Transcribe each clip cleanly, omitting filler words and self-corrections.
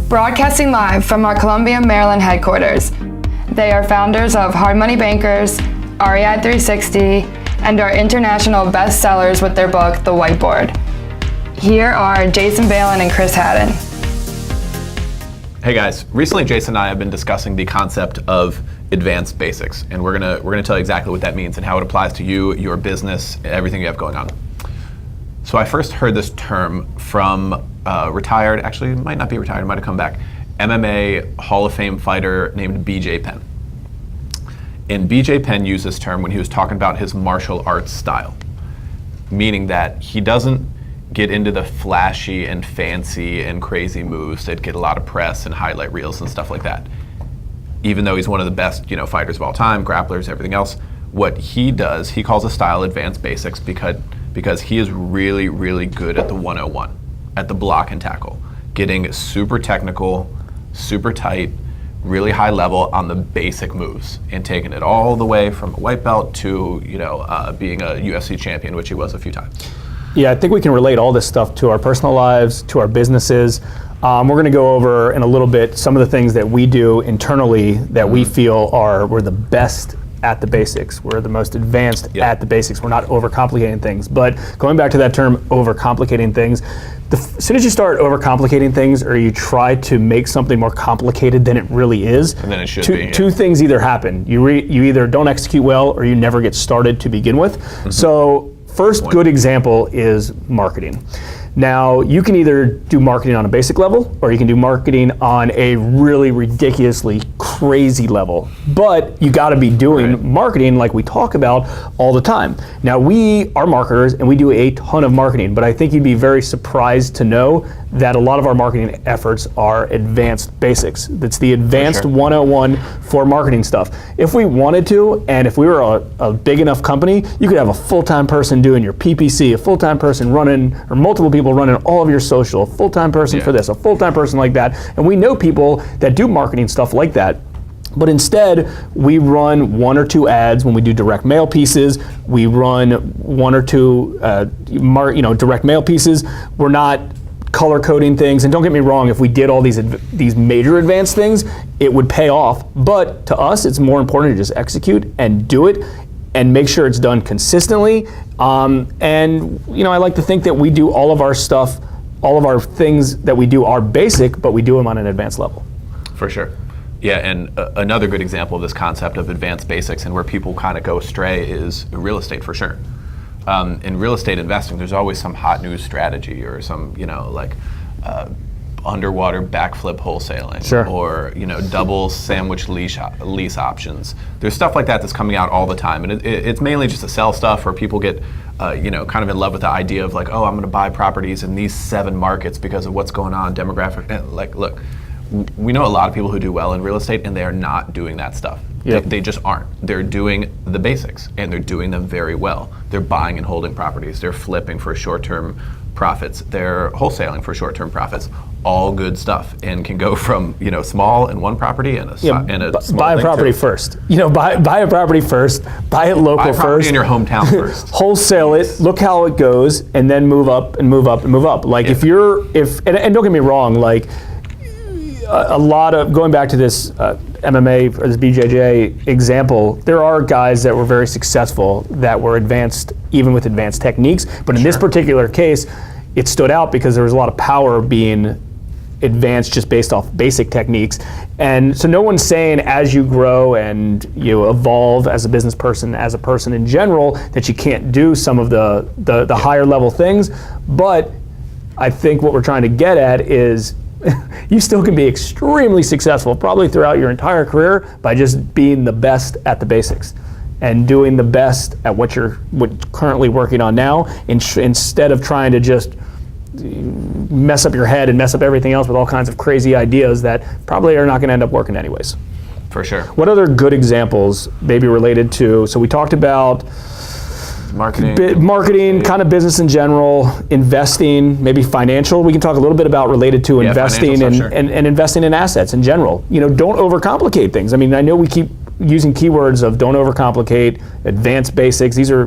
Broadcasting live from our Columbia, Maryland headquarters. They are founders of Hard Money Bankers, REI 360, and are international bestsellers with their book, The Whiteboard. Here are Jason Balin and Chris Haddon. Hey guys, recently Jason and I have been discussing the concept of advanced basics, and we're gonna tell you exactly what that means and how it applies to you, your business, everything you have going on. So I first heard this term from retired, actually it might not be retired, it might have come back, MMA Hall of Fame fighter named BJ Penn. And BJ Penn used this term when he was talking about his martial arts style, meaning that he doesn't get into the flashy and fancy and crazy moves that get a lot of press and highlight reels and stuff like that. Even though he's one of the best, fighters of all time, grapplers, everything else, what he does, he calls a style advanced basics because he is really, really good at the 101, at the block and tackle, getting super technical, super tight, really high level on the basic moves and taking it all the way from a white belt to being a UFC champion, which he was a few times. Yeah, I think we can relate all this stuff to our personal lives, to our businesses. We're going to go over in a little bit some of the things that we do internally that we feel we're the best at the basics. We're the most advanced at the basics. We're not overcomplicating things. But going back to that term, overcomplicating things, as soon as you start overcomplicating things or you try to make something more complicated than it really is, and then it should be. Two things either happen. You either don't execute well or you never get started to begin with. Mm-hmm. So first good example is marketing. Now, you can either do marketing on a basic level or you can do marketing on a really ridiculously crazy level. But you got to be doing marketing like we talk about all the time. Now, we are marketers and we do a ton of marketing, but I think you'd be very surprised to know that a lot of our marketing efforts are advanced basics. That's the advanced 101 for marketing stuff. If we wanted to, and if we were a big enough company, you could have a full-time person doing your PPC, a full-time person running, or multiple people running all of your social, a full-time person for this, a full-time person like that. And we know people that do marketing stuff like that. But instead, we run one or two ads when we do direct mail pieces. We run one or two direct mail pieces. We're not color coding things, and don't get me wrong, if we did all these major advanced things, it would pay off. But to us, it's more important to just execute and do it and make sure it's done consistently. I like to think that we do all of our stuff, all of our things that we do are basic, but we do them on an advanced level. For sure. Yeah, and another good example of this concept of advanced basics and where people kind of go astray is real estate, for sure. In real estate investing, there's always some hot news strategy or some, underwater backflip wholesaling, or double sandwich lease options. There's stuff like that that's coming out all the time, and it's mainly just to sell stuff, or people get kind of in love with the idea of like, oh, I'm going to buy properties in these 7 markets because of what's going on demographic. Like, look, we know a lot of people who do well in real estate, and they are not doing that stuff. Yep. They just aren't. They're doing the basics, and they're doing them very well. They're buying and holding properties. They're flipping for short-term profits. They're wholesaling for short-term profits. All good stuff, and can go from small in one property and a small buy a property first. Buy a property first. Buy it local buy a property first. In your hometown first. Wholesale it. Look how it goes, and then move up and move up and move up. Like if don't get me wrong, like. A lot of, going back to this MMA or this BJJ example, there are guys that were very successful that were advanced, even with advanced techniques. But in this particular case, it stood out because there was a lot of power being advanced just based off basic techniques. And so no one's saying as you grow and you evolve as a business person, as a person in general, that you can't do some of the higher level things. But I think what we're trying to get at is you still can be extremely successful probably throughout your entire career by just being the best at the basics and doing the best at what you're currently working on now, instead of trying to just mess up your head and mess up everything else with all kinds of crazy ideas that probably are not going to end up working anyways. For sure. What other good examples maybe related to, so we talked about marketing, kind of business in general, investing, maybe financial. We can talk a little bit about related to investing and investing in assets in general. Don't overcomplicate things. I mean, I know we keep using keywords of don't overcomplicate, advanced basics. These are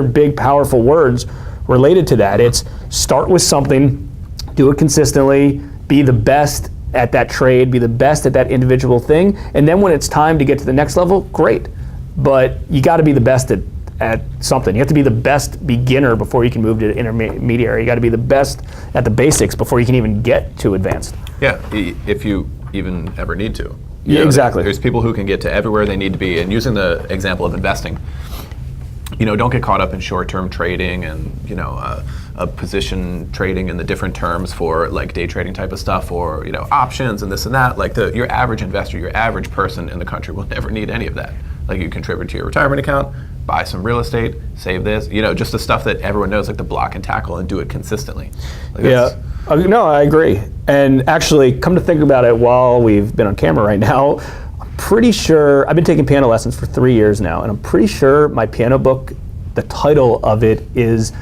big, powerful words related to that. It's start with something, do it consistently, be the best at that trade, be the best at that individual thing, and then when it's time to get to the next level, great. But you got to be the best at something. You have to be the best beginner before you can move to intermediary. You got to be the best at the basics before you can even get to advanced. Yeah, if you even ever need to. Yeah, exactly. There's people who can get to everywhere they need to be. And using the example of investing, don't get caught up in short-term trading and a position trading in the different terms for like day trading type of stuff, or options and this and that. Like your average investor, your average person in the country will never need any of that. Like you contribute to your retirement account, buy some real estate, save this, just the stuff that everyone knows, like the block and tackle, and do it consistently. Like no, I agree. And actually, come to think about it, while we've been on camera right now, I'm pretty sure, I've been taking piano lessons for 3 years now, and I'm pretty sure my piano book, the title of it is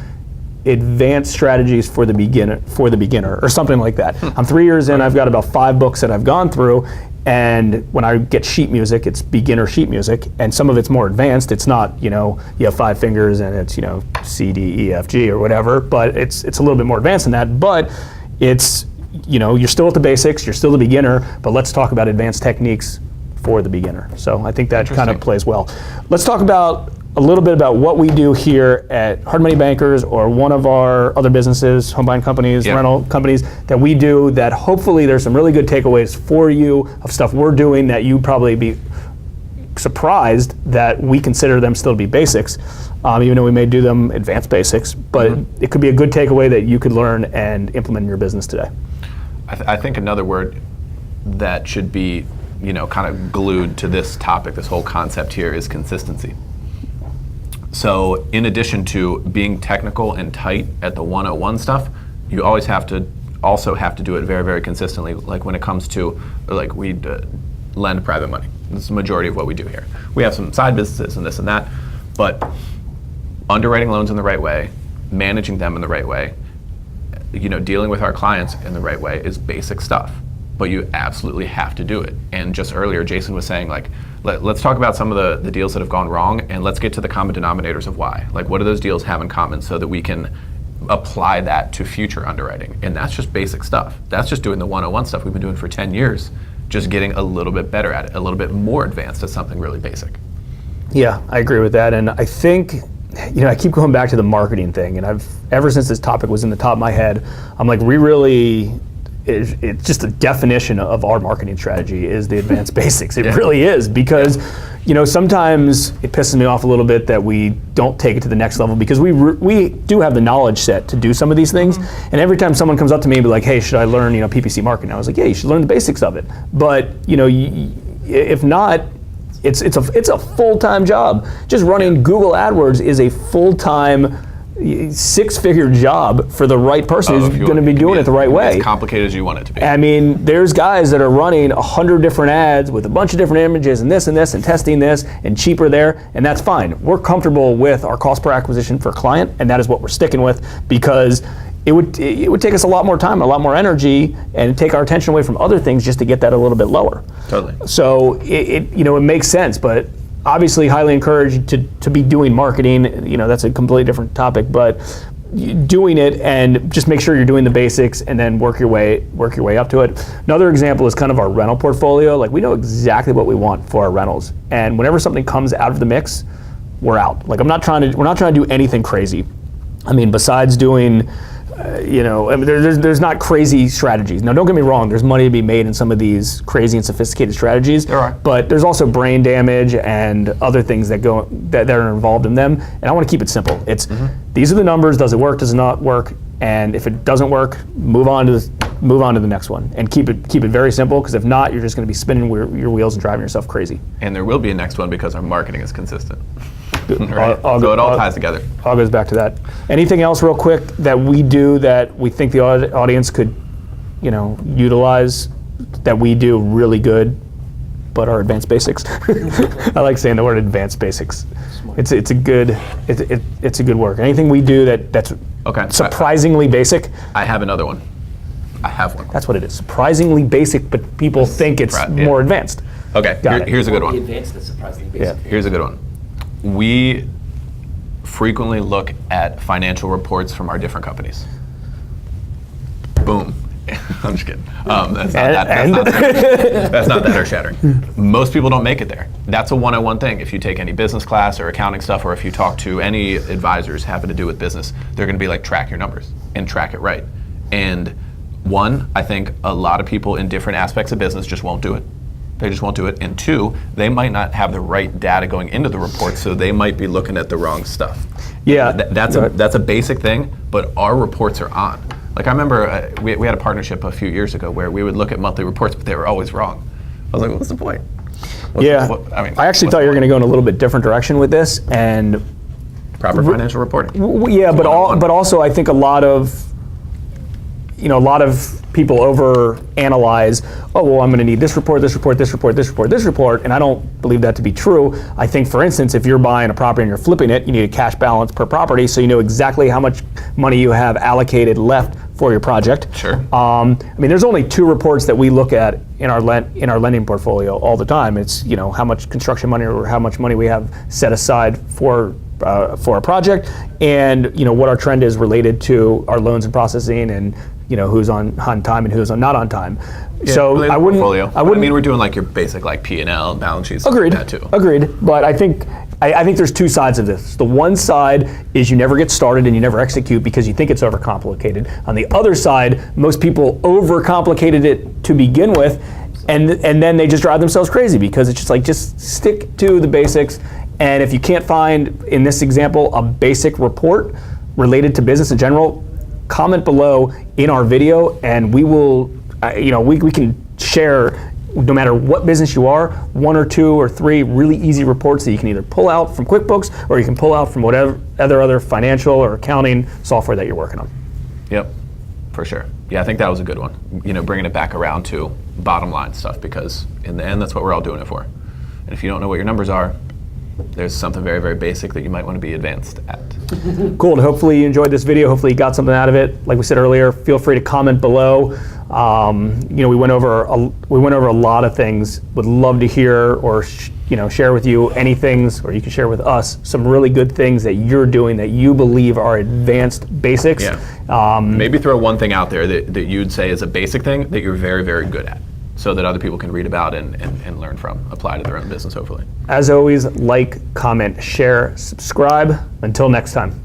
Advanced Strategies for the Beginner, or something like that. I'm 3 years in, I've got about 5 books that I've gone through, and when I get sheet music, it's beginner sheet music, and some of it's more advanced. It's not, you have 5 fingers and it's, C, D, E, F, G or whatever, but it's a little bit more advanced than that. But it's, you're still at the basics, you're still the beginner, but let's talk about advanced techniques for the beginner. So I think that kind of plays well. Let's talk about a little bit about what we do here at Hard Money Bankers, or one of our other businesses, home buying companies, rental companies, that we do, that hopefully there's some really good takeaways for you of stuff we're doing that you probably be surprised that we consider them still to be basics, even though we may do them advanced basics, but it could be a good takeaway that you could learn and implement in your business today. I think another word that should be, kind of glued to this topic, this whole concept here, is consistency. So in addition to being technical and tight at the 101 stuff, you always have to do it very, very consistently. Like when it comes to, like, we lend private money. This is the majority of what we do here. We have some side businesses and this and that, but underwriting loans in the right way, managing them in the right way, dealing with our clients in the right way is basic stuff. But you absolutely have to do it. And just earlier, Jason was saying, like, let's talk about some of the deals that have gone wrong, and let's get to the common denominators of why. Like, what do those deals have in common, so that we can apply that to future underwriting? And that's just basic stuff. That's just doing the 101 stuff we've been doing for 10 years, just getting a little bit better at it, a little bit more advanced at something really basic. Yeah, I agree with that. And I think, I keep going back to the marketing thing, and ever since this topic was in the top of my head, I'm like, it's just a definition of our marketing strategy is the advanced basics. It really is, because sometimes it pisses me off a little bit that we don't take it to the next level, because we do have the knowledge set to do some of these things. And every time someone comes up to me and be like, hey, should I learn PPC marketing? I was like, yeah, you should learn the basics of it. But if not, it's a full-time job. Just running Google AdWords is a full-time 6-figure job for the right person who's going to be doing it the right way. As complicated as you want it to be. I mean, there's guys that are running 100 different ads with a bunch of different images and this and testing this and cheaper there, and that's fine. We're comfortable with our cost per acquisition for a client, and that is what we're sticking with, because it would take us a lot more time, a lot more energy, and take our attention away from other things just to get that a little bit lower. Totally. So it makes sense, but obviously highly encouraged to be doing marketing. That's a completely different topic, but doing it, and just make sure you're doing the basics and then work your way up to it. Another example is kind of our rental portfolio. Like, we know exactly what we want for our rentals, and whenever something comes out of the mix, we're out. Like, we're not trying to do anything crazy. I mean, besides doing there's not crazy strategies. Now, don't get me wrong, there's money to be made in some of these crazy and sophisticated strategies. There are. But there's also brain damage and other things that are involved in them. And I want to keep it simple. It's these are the numbers. Does it work? Does it not work? And if it doesn't work, move on to the next one, and keep it very simple. Because if not, you're just going to be spinning your wheels and driving yourself crazy. And there will be a next one, because our marketing is consistent. Right. So it all ties together. All goes back to that. Anything else real quick that we do that we think the audience could, utilize, that we do really good, but are advanced basics? I like saying the word advanced basics. It's a good work. Anything we do that's surprisingly basic? I have another one. I have one. That's what it is. Surprisingly basic, but people think it's more advanced. Okay, here's a good one. Advanced is surprisingly basic. Yeah. Here's a good one. We frequently look at financial reports from our different companies. Boom. I'm just kidding. That's not that earth-shattering. Most people don't make it there. That's a 101 thing. If you take any business class or accounting stuff, or if you talk to any advisors having to do with business, they're going to be like, track your numbers and track it right. And one, I think a lot of people in different aspects of business just won't do it. They just won't do it. And two, they might not have the right data going into the report, so they might be looking at the wrong stuff. Yeah, that's a basic thing, but our reports are on. Like I remember we had a partnership a few years ago where we would look at monthly reports, but they were always wrong. I was like, what's the point? I actually thought you were going to go in a little bit different direction with this, and proper financial reporting. But also I think a lot of people over-analyze, oh, well, I'm going to need this report, this report, this report, this report, this report, and I don't believe that to be true. I think, for instance, if you're buying a property and you're flipping it, you need a cash balance per property, so you know exactly how much money you have allocated left for your project. Sure. There's only 2 reports that we look at in our lending portfolio all the time. It's how much construction money or how much money we have set aside for a project, and what our trend is related to our loans and processing, and who's on time and who's not on time. Yeah, so I wouldn't. We're doing like your basic like P&L balance sheets. Agreed. Like that too. Agreed. But I think there's 2 sides of this. The one side is you never get started and you never execute because you think it's overcomplicated. On the other side, most people overcomplicated it to begin with, and then they just drive themselves crazy because it's just like, just stick to the basics. And if you can't find, in this example, a basic report related to business in general, comment below in our video, and we will, we can share, no matter what business you are, 1 or 2 or 3 really easy reports that you can either pull out from QuickBooks or you can pull out from whatever other financial or accounting software that you're working on. Yep, for sure. Yeah, I think that was a good one. Bringing it back around to bottom line stuff, because in the end, that's what we're all doing it for. And if you don't know what your numbers are, there's something very, very basic that you might want to be advanced at. Cool, and hopefully you enjoyed this video. Hopefully you got something out of it. Like we said earlier, feel free to comment below. We went over a lot of things. Would love to hear or share with you any things, or you can share with us some really good things that you're doing that you believe are advanced basics. Yeah. Maybe throw one thing out there that you'd say is a basic thing that you're very, very good at, so that other people can read about and learn from, apply to their own business, hopefully. As always, like, comment, share, subscribe. Until next time.